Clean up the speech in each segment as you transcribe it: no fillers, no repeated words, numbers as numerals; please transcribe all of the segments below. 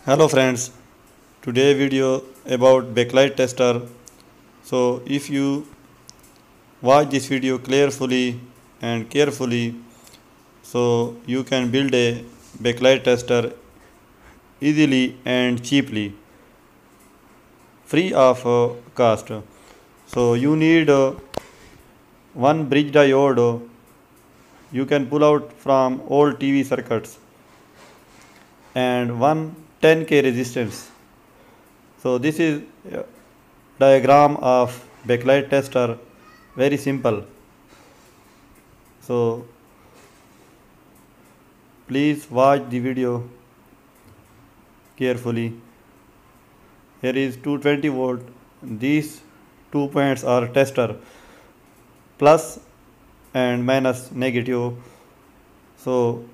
Hello friends, today video about backlight tester. So if you watch this video carefully and carefully, so you can build a backlight tester easily and cheaply, free of cost. So you need one bridge diode you can pull out from old TV circuits and one 10K resistance. So this is diagram of backlight tester, very simple. So please watch the video carefully. Here is 220 volt. These 2 points are tester, plus and minus negative. So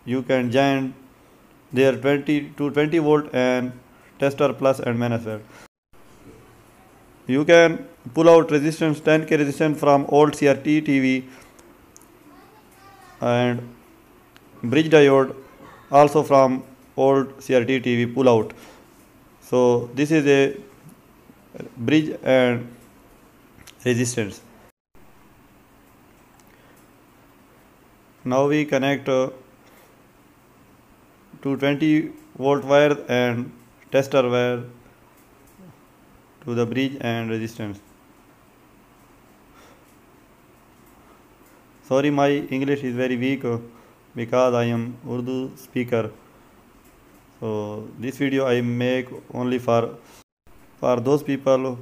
you can join their 20 volt and tester plus and minus. You can pull out resistance 10K resistance from old CRT TV and bridge diode also from old CRT TV pull out. So this is a bridge and resistance. Now we connect 220 volt wire and tester wire to the bridge and resistance. Sorry, my English is very weak because I am Urdu speaker. So this video I make only for those people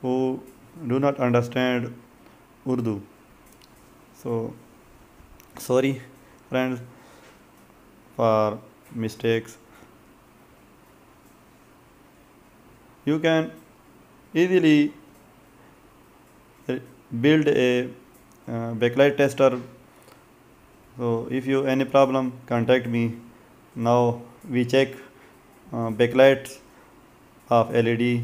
who do not understand Urdu. So sorry friends for mistakes. You can easily build a backlight tester. So if you any problem, contact me. Now we check backlights of LED.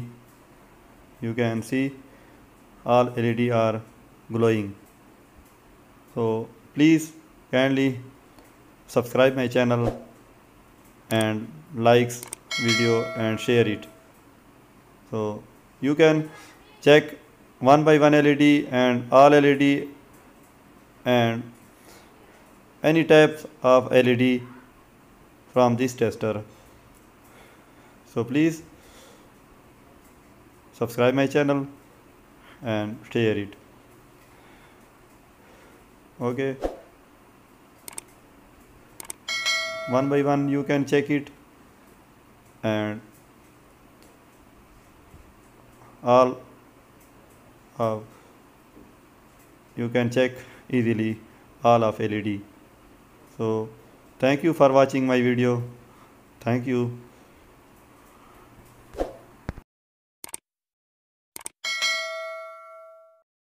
You can see all LED are glowing. So please kindly subscribe my channel and likes video and share it. So you can check one by one LED and all LED and any types of LED from this tester. So please subscribe my channel and share it. Okay, one by one you can check it and all you can check easily all of LED. So thank you for watching my video. Thank you.